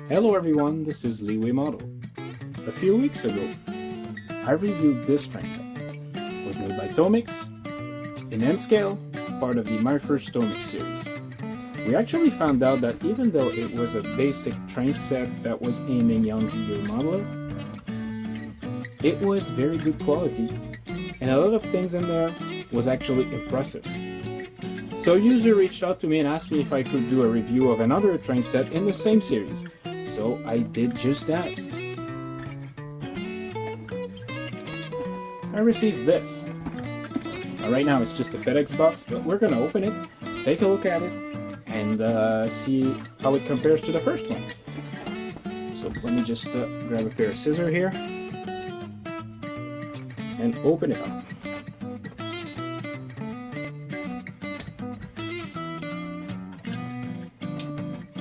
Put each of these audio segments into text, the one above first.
Hello everyone, this is Leeway Model. A few weeks ago, I reviewed this train set. It was made by Tomix, in N scale, part of the My First Tomix series. We actually found out that even though it was a basic train set that was aiming young Leeway modeler, it was very good quality, and a lot of things in there was actually impressive. So a user reached out to me and asked me if I could do a review of another train set in the same series. So I did just that. I received this. Right now it's just a FedEx box, but we're gonna open it, take a look at it, and see how it compares to the first one. So let me just grab a pair of scissors here and open it up.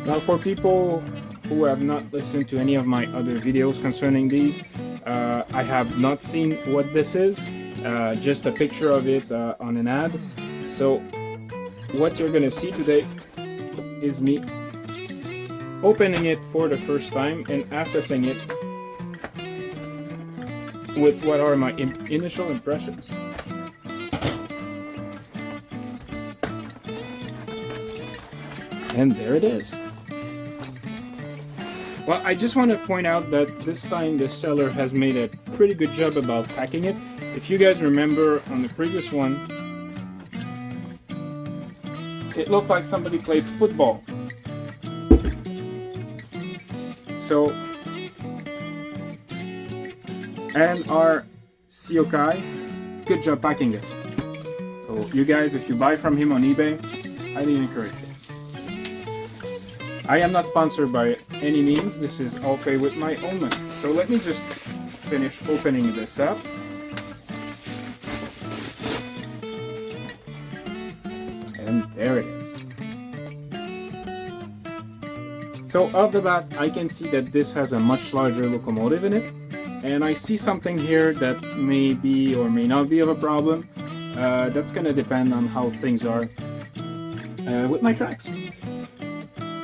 Now for people who have not listened to any of my other videos concerning these, I have not seen what this is, just a picture of it on an ad. So what you're gonna see today is me opening it for the first time and assessing it with what are my initial impressions. And there it is. Well, I just want to point out that this time the seller has made a pretty good job about packing it. If you guys remember on the previous one, it looked like somebody played football. So, and our Siokai, good job packing this. So you guys, if you buy from him on eBay, highly encourage it. I am not sponsored by any means, this is all paid with my own money. So let me just finish opening this up. And there it is. So off the bat, I can see that this has a much larger locomotive in it. And I see something here that may be or may not be of a problem. That's gonna depend on how things are with my tracks.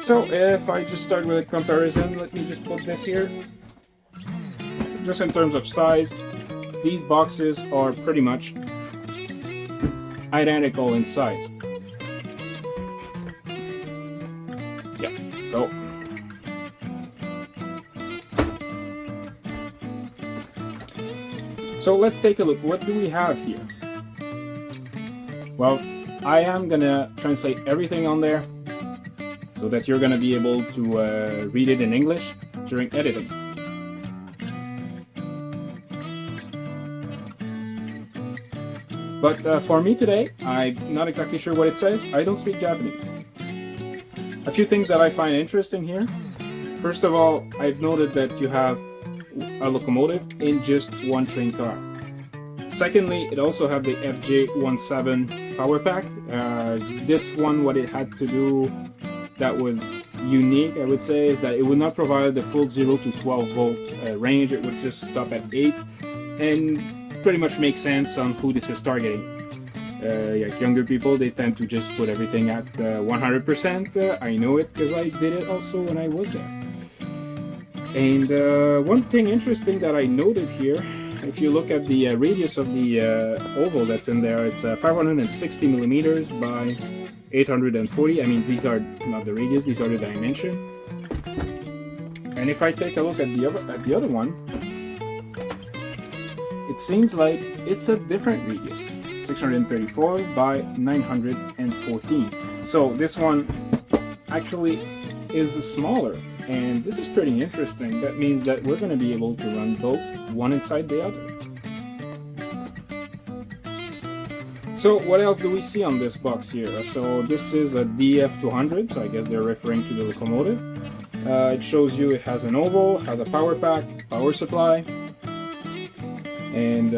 So if I just start with a comparison, let me just put this here. Just in terms of size, these boxes are pretty much identical in size. Yeah, so let's take a look. What do we have here? Well, I am gonna translate everything on there so that you're gonna be able to read it in English during editing. But for me today, I'm not exactly sure what it says. I don't speak Japanese. A few things that I find interesting here. First of all, I've noted that you have a locomotive in just one train car. Secondly, it also have the FJ17 power pack. This one, what it had to do that was unique, I would say, is that it would not provide the full 0 to 12 volt range. It would just stop at 8, and pretty much makes sense on who this is targeting. Like younger people, they tend to just put everything at 100%. I know it because I did it also when I was there. And one thing interesting that I noted here, if you look at the radius of the oval that's in there, it's 560 millimeters by 840. I mean, these are not the radius, these are the dimension. And if I take a look at the other one, it seems like it's a different radius, 634 by 914. So this one actually is smaller, and this is pretty interesting. That means that we're going to be able to run both one inside the other. So what else do we see on this box here? So this is a DF200, so I guess they're referring to the locomotive. It shows you it has an oval, has a power pack, power supply, and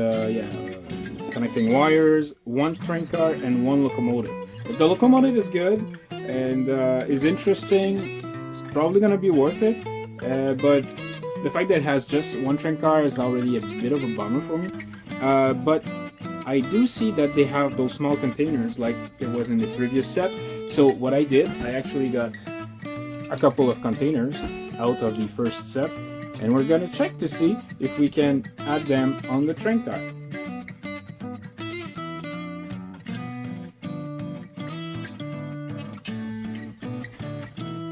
connecting wires, one train car, and one locomotive. If the locomotive is good and is interesting, it's probably going to be worth it, but the fact that it has just one train car is already a bit of a bummer for me. But I do see that they have those small containers like it was in the previous set. So what I did, I actually got a couple of containers out of the first set, and we're gonna check to see if we can add them on the train car.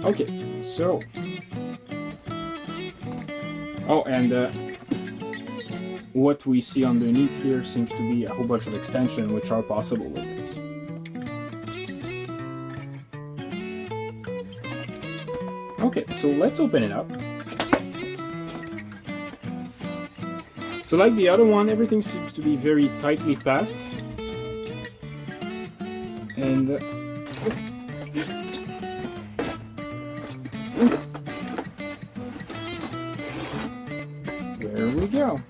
Okay, so and what we see underneath here seems to be a whole bunch of extensions which are possible with this. Okay, so let's open it up. So like the other one, everything seems to be very tightly packed. And there we go.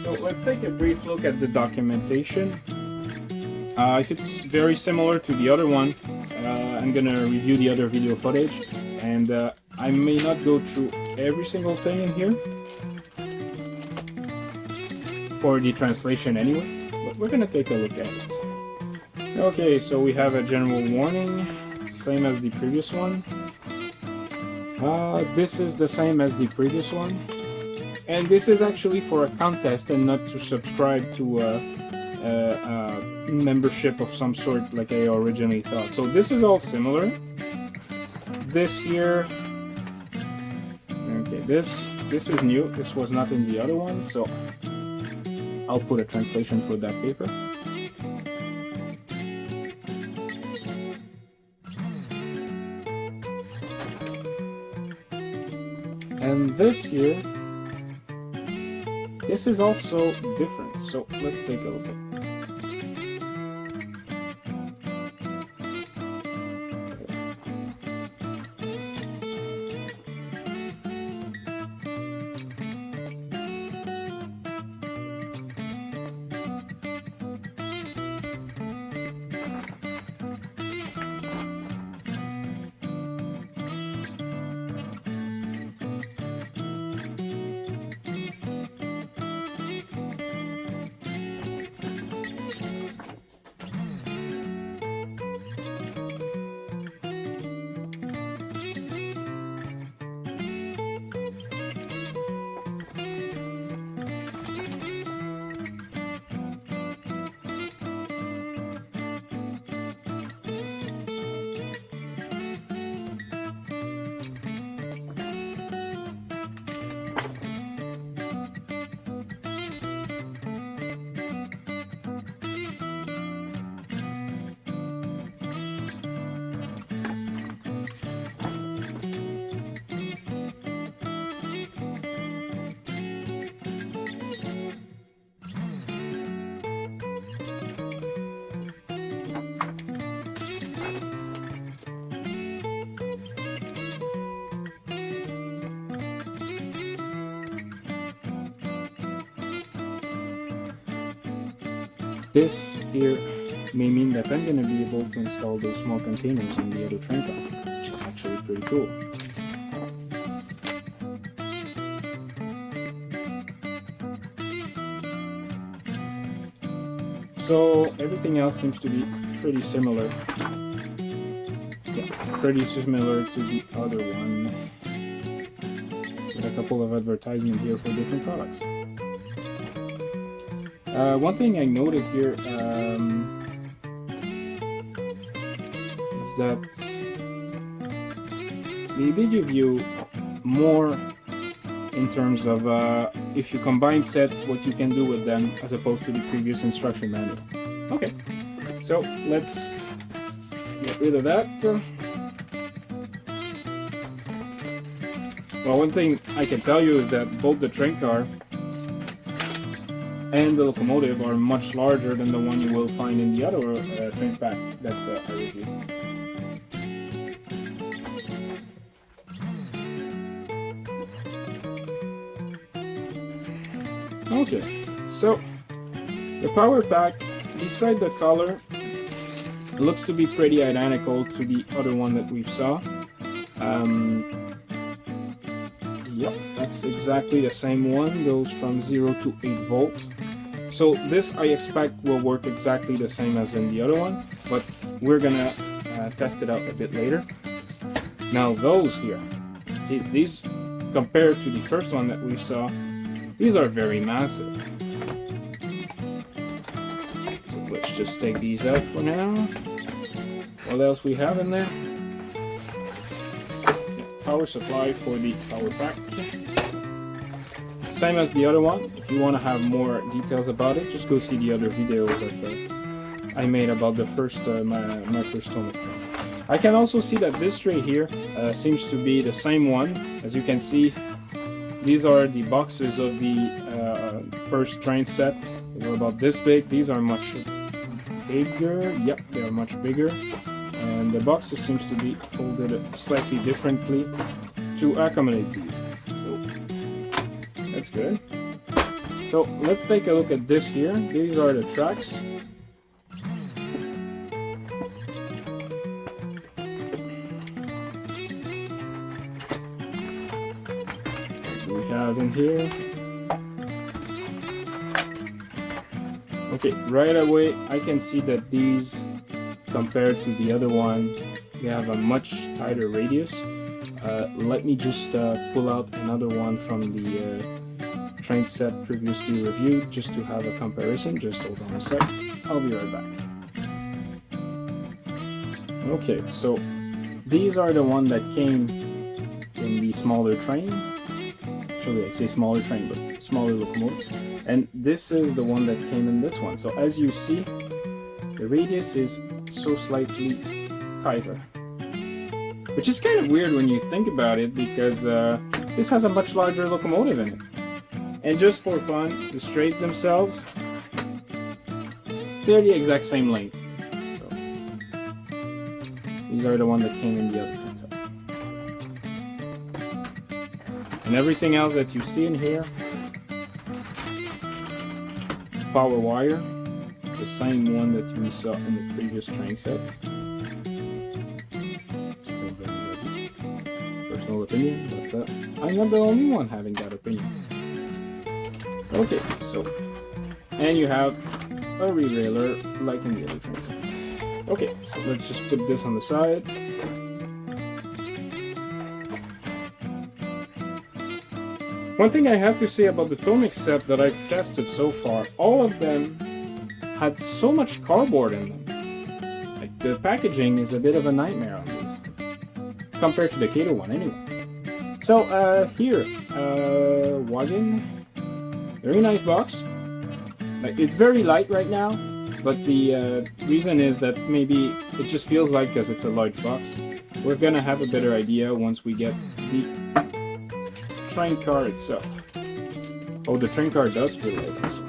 So let's take a brief look at the documentation. If it's very similar to the other one, I'm gonna review the other video footage, and I may not go through every single thing in here for the translation anyway, but we're gonna take a look at it. Okay, so we have a general warning, same as the previous one. This is the same as the previous one, and this is actually for a contest and not to subscribe to a membership of some sort like I originally thought. So this is all similar. This here, okay, this is new. This was not in the other one, so I'll put a translation for that paper. And this here, this is also different, so let's take a look at it. This here may mean that I'm going to be able to install those small containers in the other train car, which is actually pretty cool. So everything else seems to be pretty similar. Yeah, pretty similar to the other one, with a couple of advertisements here for different products. One thing I noted here is that they give you more in terms of if you combine sets, what you can do with them, as opposed to the previous instruction manual. Okay, so let's get rid of that. Well, one thing I can tell you is that both the train car and the locomotive are much larger than the one you will find in the other train pack that I reviewed. Okay, so the power pack, beside the color, looks to be pretty identical to the other one that we saw. Yep, that's exactly the same one, goes from 0 to 8 volts. So this I expect will work exactly the same as in the other one, but we're gonna test it out a bit later. Now those here, geez, these compared to the first one that we saw, these are very massive. So let's just take these out for now. What else we have in there? Yeah, power supply for the power pack. Same as the other one. If you want to have more details about it, just go see the other video that I made about the first my first Tomix. I can also see that this tray here seems to be the same one. As you can see, these are the boxes of the first train set. They were about this big. These are much bigger. Yep, they are much bigger. And the boxes seems to be folded slightly differently to accommodate these. So that's good. So let's take a look at this here. These are the tracks. We have in here. Okay, right away I can see that these, compared to the other one, they have a much tighter radius. Let me just pull out another one from the train set previously reviewed just to have a comparison. Just hold on a sec. I'll be right back. Okay, so these are the one that came in the smaller train. Actually, I say smaller train, but smaller locomotive. And this is the one that came in this one. So as you see, the radius is so slightly tighter, which is kind of weird when you think about it, because this has a much larger locomotive in it. And just for fun, the straights themselves, they're the exact same length. So, these are the one that came in the other train set. And everything else that you see in here, power wire, the same one that we saw in the previous train set. Still very heavy. Personal opinion, but I'm not the only one having that opinion. Okay, so, and you have a re-railer like in the other train set. Okay, so let's just put this on the side. One thing I have to say about the Tomix set that I've tested so far, all of them had so much cardboard in them. Like, the packaging is a bit of a nightmare on these, compared to the Kato one anyway. So here, wagon, very nice box. Like, it's very light right now, but the reason is that maybe it just feels like, because it's a large box, we're gonna have a better idea once we get the train car itself. Oh, the train car does feel like this.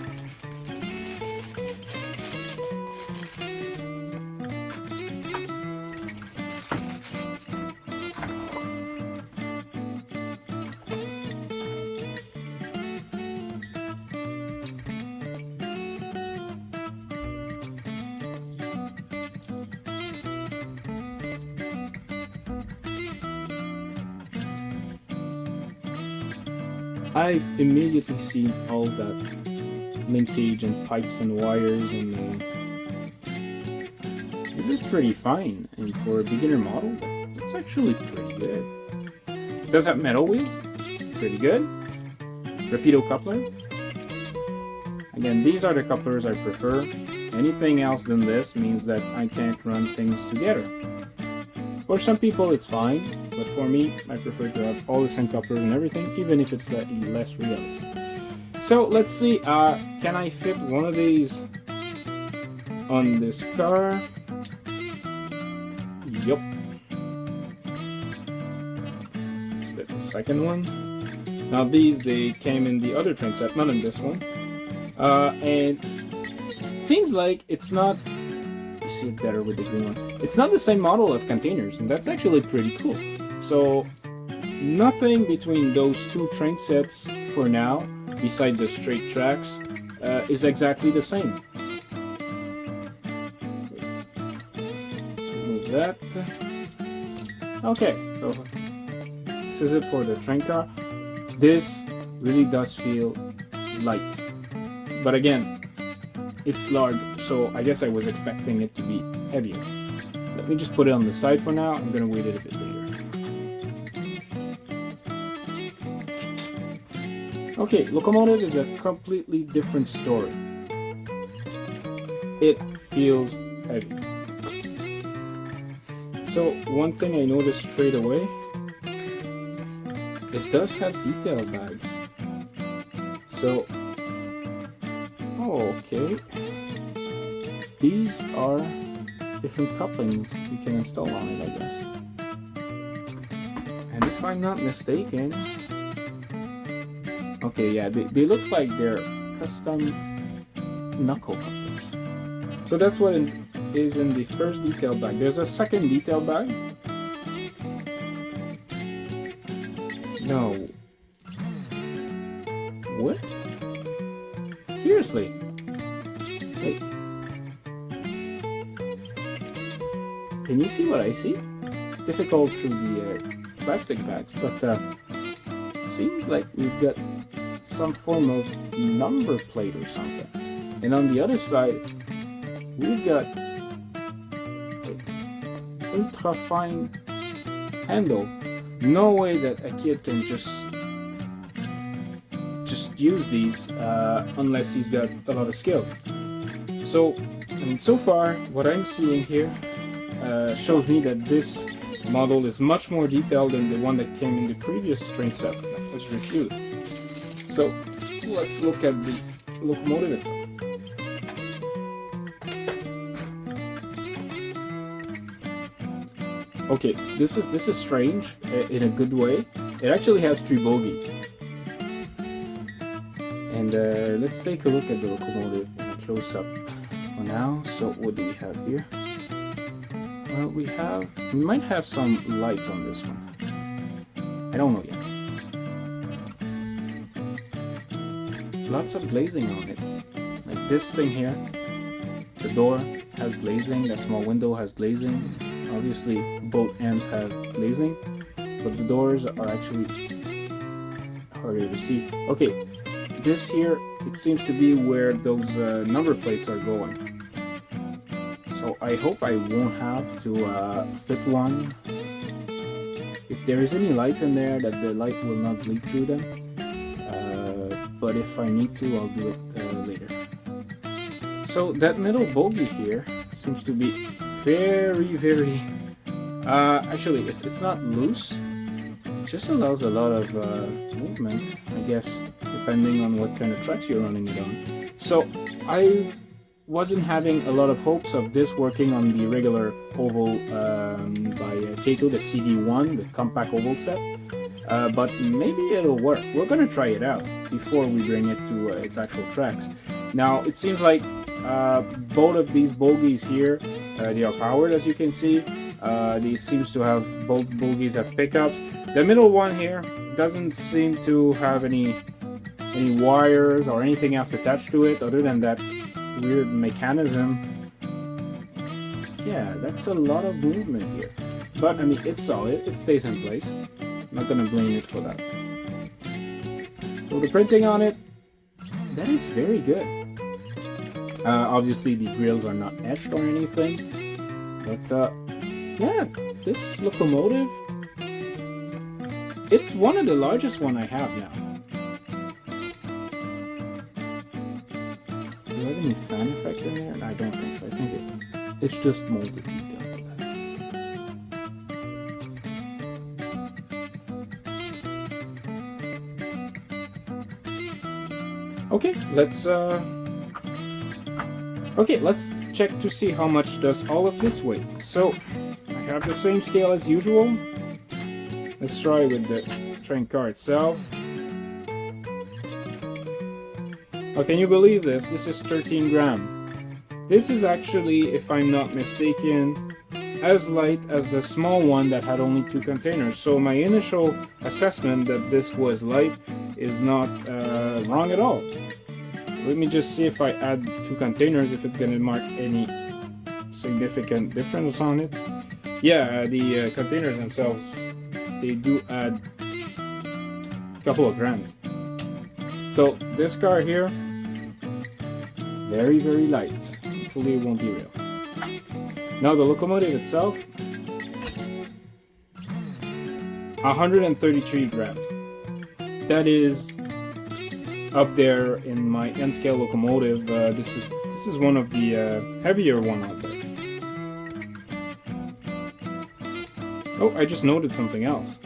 I've immediately seen all that linkage and pipes and wires, and this is pretty fine. And for a beginner model, it's actually pretty good. It does have metal wheels, pretty good. Rapido coupler. Again, these are the couplers I prefer. Anything else than this means that I can't run things together. For some people it's fine, but for me, I prefer to have all the same couplers and everything, even if it's slightly less realistic. So let's see, can I fit one of these on this car? Yup. Let's fit the second one. Now these, they came in the other train set, not in this one. And it seems like it's not, you see it better with the green one. It's not the same model of containers, and that's actually pretty cool. So nothing between those two train sets for now, beside the straight tracks, is exactly the same. Remove that. Okay, so this is it for the train car. This really does feel light, but again, it's large, so I guess I was expecting it to be heavier. Let me just put it on the side for now. I'm gonna weight it a bit later. Okay, locomotive is a completely different story. It feels heavy. So one thing I noticed straight away, it does have detail bags. So, oh, okay. These are different couplings you can install on it, I guess. And if I'm not mistaken, okay, yeah, they look like they're custom knuckle couplers. So that's what is in the first detail bag. There's a second detail bag. No. What? Seriously? Wait. Can you see what I see? It's difficult through the plastic bags, but seems like we've got some form of number plate or something. And on the other side, we've got an ultra fine handle. No way that a kid can just use these unless he's got a lot of skills. So, I mean, so far what I'm seeing here shows me that this model is much more detailed than the one that came in the previous train set that was reviewed. So let's look at the locomotive itself. Okay, so this is strange in a good way. It actually has 3 bogies. And let's take a look at the locomotive in a close-up for now. So what do we have here? Well, we might have some lights on this one. I don't know yet. Lots of glazing on it. Like this thing here. The door has glazing, that small window has glazing. Obviously both ends have glazing, but the doors are actually harder to see. Okay, this here, it seems to be where those number plates are going. So I hope I won't have to fit one. If there is any lights in there, that the light will not bleed through them. But if I need to, I'll do it later. So that middle bogie here seems to be very actually it's not loose. It just allows a lot of movement, I guess, depending on what kind of tracks you're running it on. So I wasn't having a lot of hopes of this working on the regular oval by Kato, the CD1, the compact oval set, but maybe it'll work. We're gonna try it out before we bring it to its actual tracks. Now it seems like both of these bogies here, they are powered, as you can see. These seems to have, both bogies have pickups. The middle one here doesn't seem to have any wires or anything else attached to it other than that weird mechanism. Yeah, that's a lot of movement here. But I mean, it's solid, it stays in place. I'm not gonna blame it for that. So the printing on it, that is very good. Obviously the grills are not etched or anything, but yeah, this locomotive, it's one of the largest one I have now. Do I have any fan effect in there? I don't think so. I think it's just molded detail for that. Okay, let's check to see how much does all of this weigh. So I have the same scale as usual. Let's try with the train car itself. Oh, can you believe this? This is 13 grams. This is actually, if I'm not mistaken, as light as the small one that had only 2 containers. So my initial assessment that this was light is not wrong at all. Let me just see if I add 2 containers, if it's going to mark any significant difference on it. Yeah, the containers themselves, they do add a couple of grams. So this car here, very light. Hopefully it won't derail. Now the locomotive itself, 133 grams. That is up there in my N-scale locomotive. This is one of the heavier one out there. Oh, I just noted something else.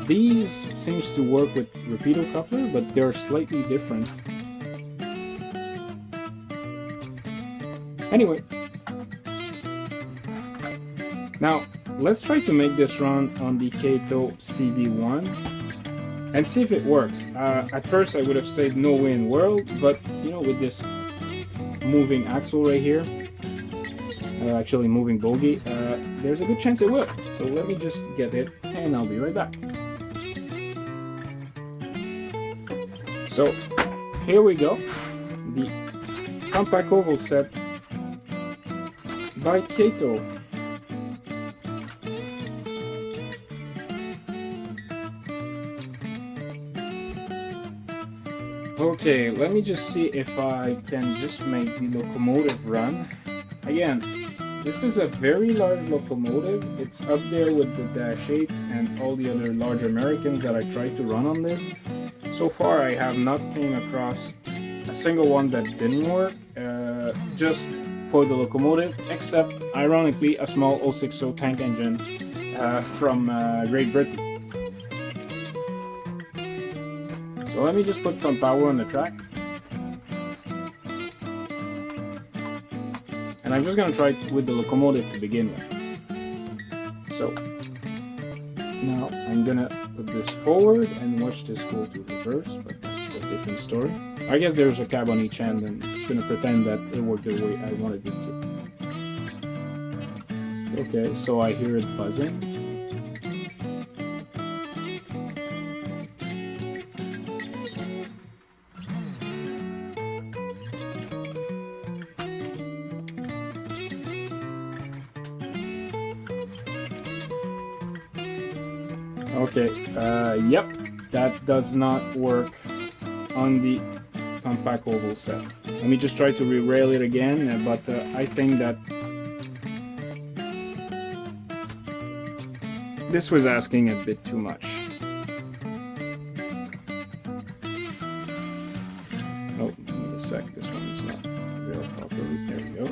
These seems to work with repeater coupler, but they're slightly different. Anyway, now let's try to make this run on the Kato CV1 and see if it works. At first I would have said no way in the world, but you know, with this moving axle right here, actually moving bogie, there's a good chance it will. So let me just get it and I'll be right back. So here we go, the compact oval set by Kato. Okay, let me just see if I can just make the locomotive run. Again, this is a very large locomotive. It's up there with the Dash 8 and all the other large Americans that I tried to run on this. So far I have not came across a single one that didn't work, just for the locomotive, except ironically a small 060 tank engine from Great Britain. So let me just put some power on the track. And I'm just going to try with the locomotive to begin with. So now I'm going to put this forward and watch this go to reverse, but that's a different story. I guess there's a cab on each end and I'm just going to pretend that it worked the way I wanted it to. Okay, so I hear it buzzing. Okay, yep, that does not work on the compact oval set. Let me just try to re-rail it again, but I think that this was asking a bit too much. Oh, give me a sec, this one is not railed properly. There we go.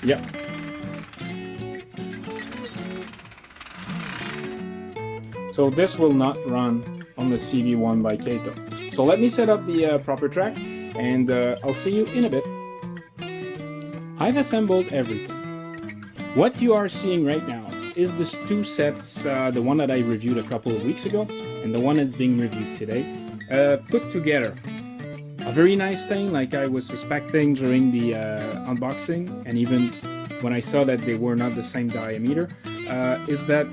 Yep. So this will not run on the CV1 by Kato. So let me set up the proper track and I'll see you in a bit. I've assembled everything. What you are seeing right now is the two sets, the one that I reviewed a couple of weeks ago and the one that's being reviewed today, put together. A very nice thing, like I was suspecting during the unboxing, and even when I saw that they were not the same diameter, is that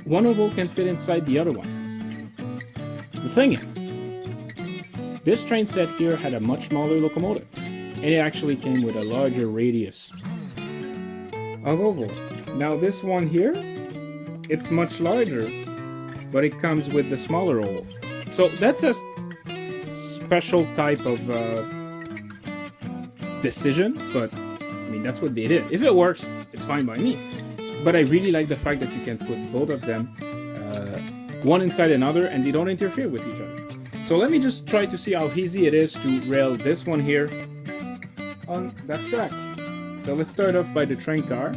one oval can fit inside the other one. The thing is, this train set here had a much smaller locomotive, and it actually came with a larger radius of oval. Now this one here, it's much larger, but it comes with the smaller oval. So that's a special type of decision, but I mean, that's what they did. If it works, it's fine by me. But I really like the fact that you can put both of them one inside another and they don't interfere with each other. So let me just try to see how easy it is to rail this one here on that track. So let's start off by the train car.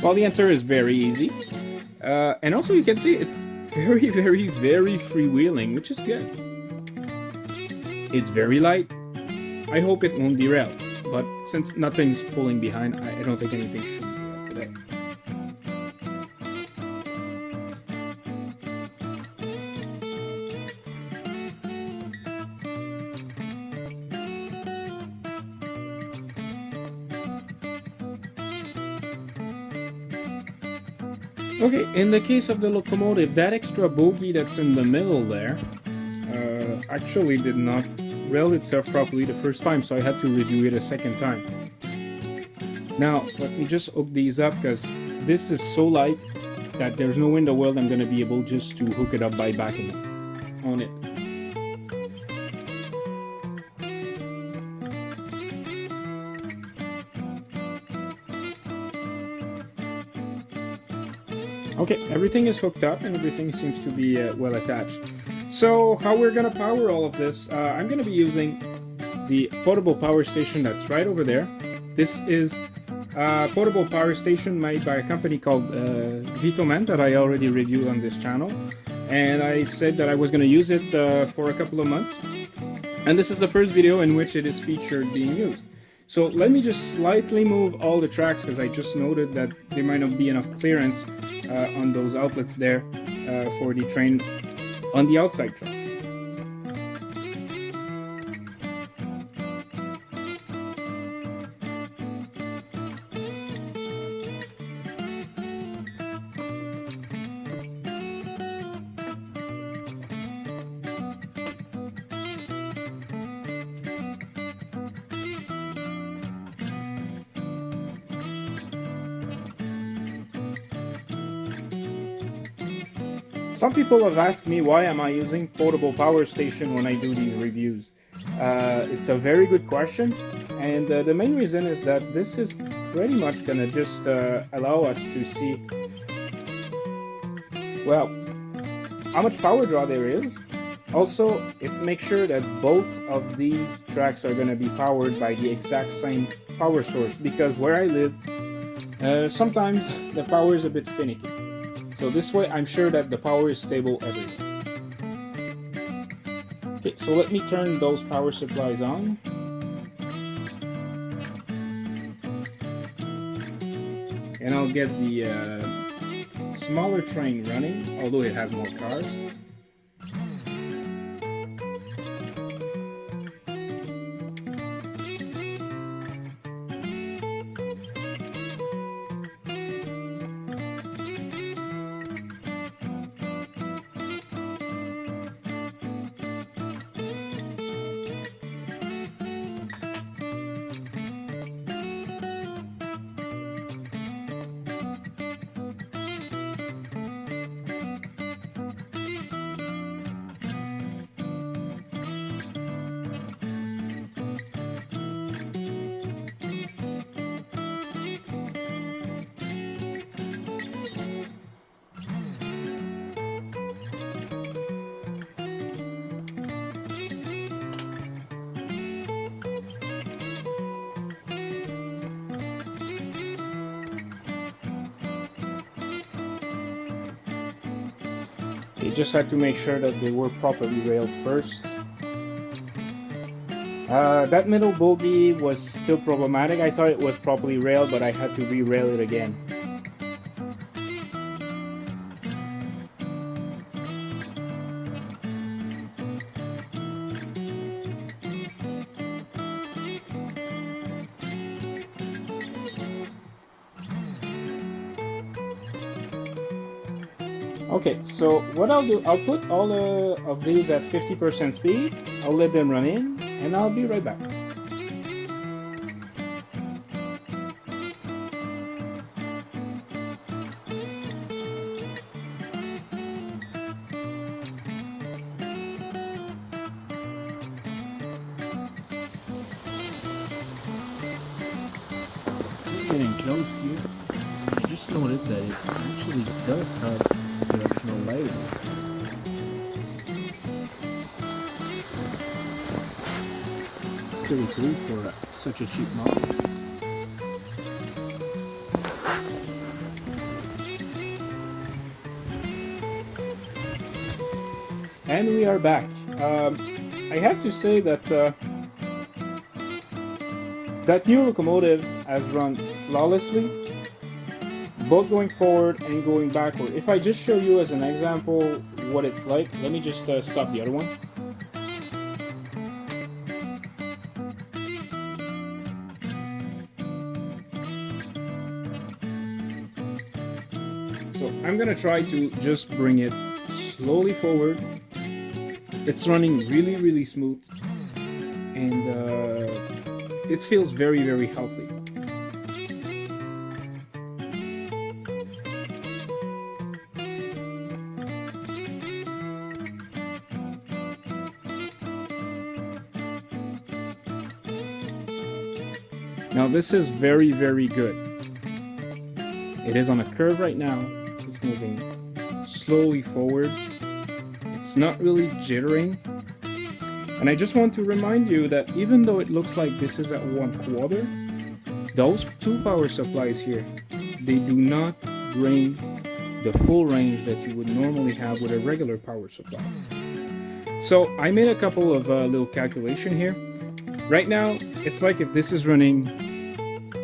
Well, the answer is very easy. And also you can see it's very, very, very freewheeling, which is good. It's very light. I hope it won't derail, but since nothing's pulling behind, I don't think anything should derail today. Okay, in the case of the locomotive, that extra bogie that's in the middle there actually did not rail itself properly the first time, so I had to redo it a second time. Now, let me just hook these up because this is so light that there's no way in the world I'm going to be able just to hook it up by backing on it. Okay, everything is hooked up and everything seems to be well attached. So how we're gonna power all of this, I'm gonna be using the portable power station that's right over there. This is a portable power station made by a company called Vitoman that I already reviewed on this channel. And I said that I was gonna use it for a couple of months. And this is the first video in which it is featured being used. So let me just slightly move all the tracks because I just noted that there might not be enough clearance on those outlets there for the train on the outside track. Some people have asked me why am I using portable power station when I do these reviews. It's a very good question, and the main reason is that this is pretty much gonna just allow us to see, well, how much power draw there is. Also, it makes sure that both of these tracks are gonna be powered by the exact same power source, because where I live, sometimes the power is a bit finicky. So this way I'm sure that the power is stable everywhere. Okay, so let me turn those power supplies on. And I'll get the smaller train running, although it has more cars. You just had to make sure that they were properly railed first. That middle bogie was still problematic. I thought it was properly railed, but I had to re-rail it again. Okay, so what I'll do, I'll put all of these at 50% speed, I'll let them run in, and I'll be right back. Just getting close here. I just noted that it actually does have directional lighting. It's pretty cool for such a cheap model. And we are back. I have to say that that new locomotive has run flawlessly, both going forward and going backward. If I just show you as an example what it's like, let me just stop the other one. So I'm gonna try to just bring it slowly forward. It's running really smooth, and it feels very healthy. Now this is very good. It is on a curve right now. it's moving slowly forward. It's not really jittering. And I just want to remind you that even though it looks like this is at 1/4, those two power supplies here, they do not bring the full range that you would normally have with a regular power supply. So I made a couple of little calculation here. Right now, it's like if this is running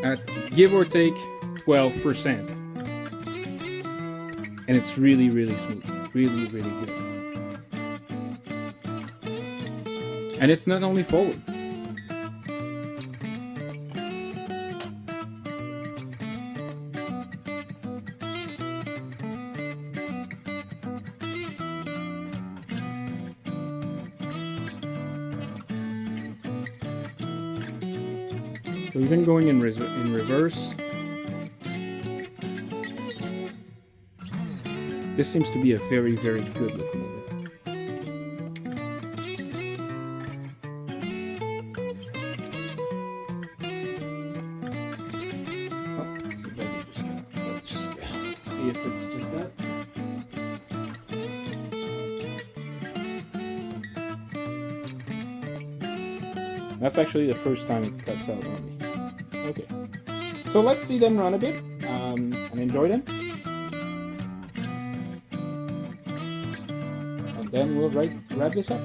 at give or take 12%. And it's really, really smooth. Really, really good. And it's not only forward. So even going in reverse, this seems to be a very, very good locomotive. Let's just see if it's just that. That's actually the first time it cuts out on me. Okay, so let's see them run a bit and enjoy them. And then we'll wrap this up.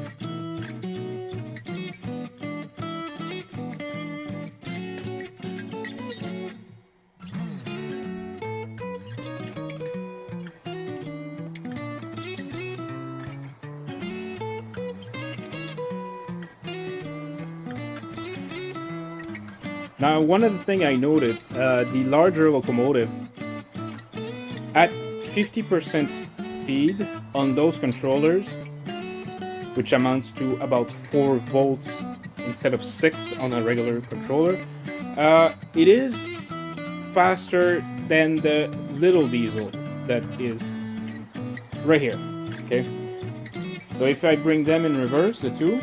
Now, one of the things I noted, the larger locomotive, at 50% speed on those controllers, which amounts to about 4 volts instead of 6 on a regular controller, it is faster than the little diesel that is right here, okay? So if I bring them in reverse, the two,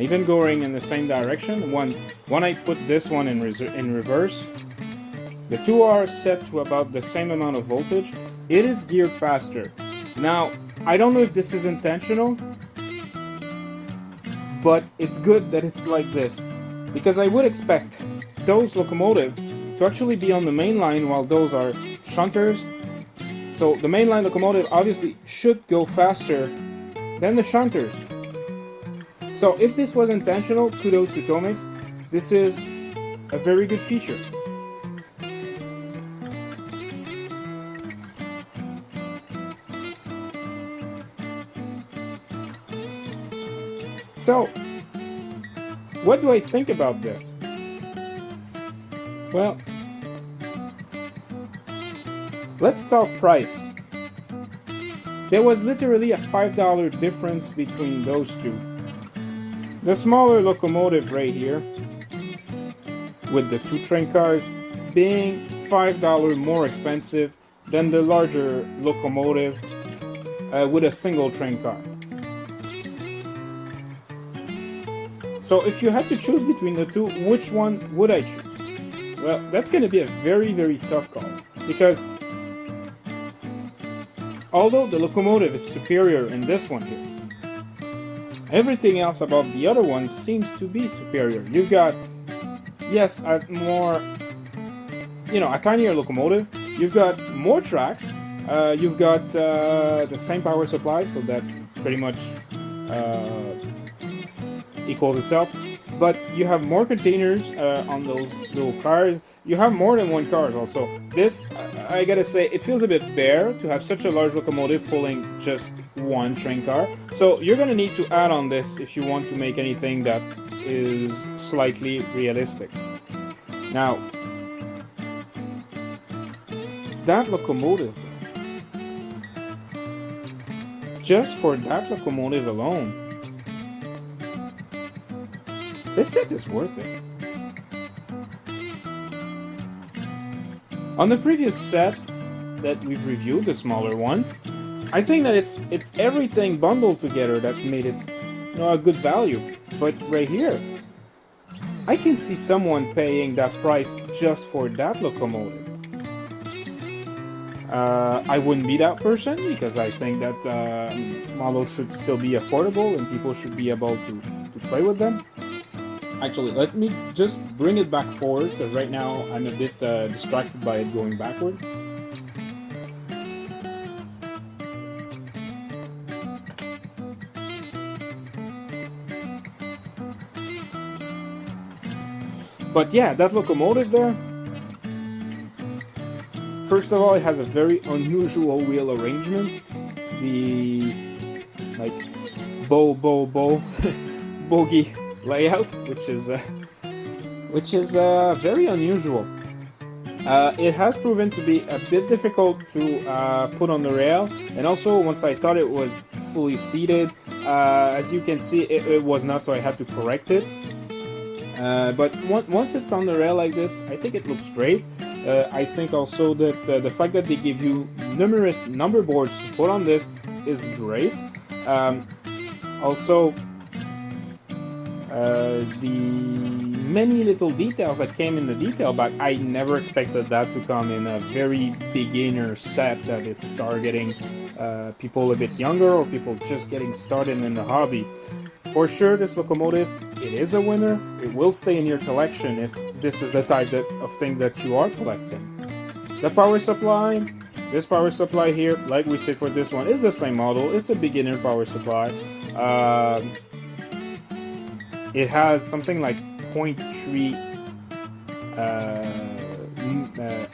even going in the same direction. When I put this one in reverse, the two are set to about the same amount of voltage. It is geared faster. Now, I don't know if this is intentional, but it's good that it's like this, because I would expect those locomotives to actually be on the main line while those are shunters. So the mainline locomotive obviously should go faster than the shunters. So if this was intentional, kudos to Tomix. This is a very good feature. So, what do I think about this? Well, let's talk price. There was literally a $5 difference between those two. The smaller locomotive right here, with the 2 train cars, being $5 more expensive than the larger locomotive with a single train car. So if you had to choose between the two, which one would I choose? Well, that's going to be a very, very tough call, because although the locomotive is superior in this one here, everything else about the other one seems to be superior. You've got, yes, a more, a tinier locomotive. You've got more tracks. You've got the same power supply, so that pretty much equals itself. But you have more containers on those little cars. You have more than one cars also. This, I gotta say, it feels a bit bare to have such a large locomotive pulling just one train car. So you're gonna need to add on this if you want to make anything that is slightly realistic. Now, that locomotive, just for that locomotive alone, this set is worth it. On the previous set that we've reviewed, the smaller one, I think that it's everything bundled together that made it, you know, a good value. But right here, I can see someone paying that price just for that locomotive. I wouldn't be that person because I think that models should still be affordable and people should be able to play with them. Actually, let me just bring it back forward because right now I'm a bit distracted by it going backward. But yeah, that locomotive there, first of all, it has a very unusual wheel arrangement. The like bogey layout, which is very unusual. It has proven to be a bit difficult to put on the rail, and also once I thought it was fully seated, as you can see, it was not, so I had to correct it. But once it's on the rail like this, I think it looks great. I think also that the fact that they give you numerous number boards to put on this is great. Also, the many little details that came in the detail bag, I never expected that to come in a very beginner set that is targeting people a bit younger or people just getting started in the hobby. For sure, this locomotive, it is a winner. It will stay in your collection if this is the type of thing that you are collecting. The power supply, this power supply here, like we said for this one, is the same model. It's a beginner power supply. It has something like 0.3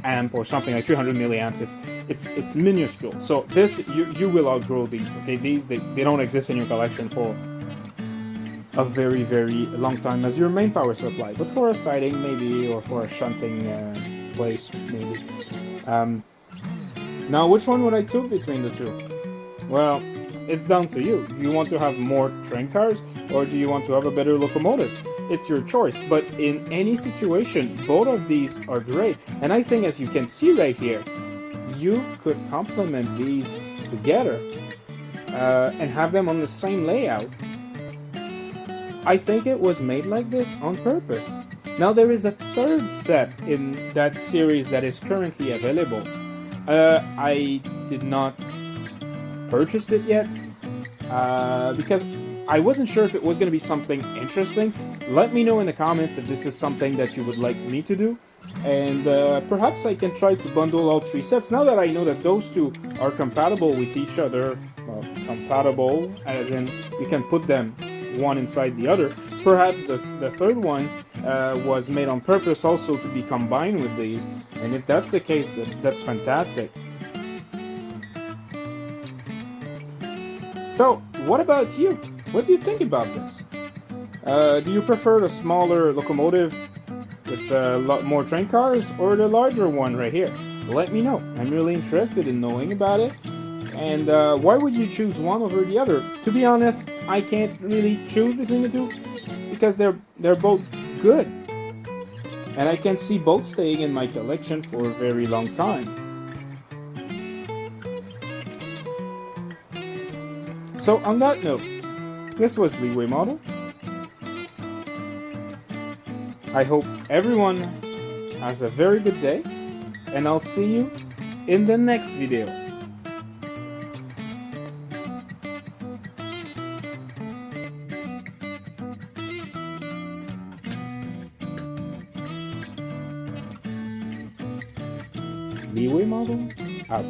amp or something like 300 milliamps. It's minuscule. So this you will outgrow these. Okay, these they don't exist in your collection for a very long time as your main power supply, but for a siding maybe, or for a shunting place maybe. Now, which one would I choose between the two? Well, it's down to you. Do you want to have more train cars, or do you want to have a better locomotive? It's your choice, but in any situation, both of these are great. And I think, as you can see right here, you could complement these together and have them on the same layout. I think it was made like this on purpose. Now, there is a third set in that series that is currently available. I did not purchase it yet because I wasn't sure if it was going to be something interesting. Let me know in the comments if this is something that you would like me to do, and perhaps I can try to bundle all three sets. Now that I know that those two are compatible with each other, compatible as in you can put them one inside the other, perhaps the third one was made on purpose also to be combined with these, and if that's the case, that's fantastic. So, what about you? What do you think about this? Do you prefer the smaller locomotive with a lot more train cars, or the larger one right here? Let me know. I'm really interested in knowing about it. And why would you choose one over the other? To be honest, I can't really choose between the two because they're both good, and I can see both staying in my collection for a very long time. So on that note, this was Leeway Model. I hope everyone has a very good day, and I'll see you in the next video. Leeway Model out.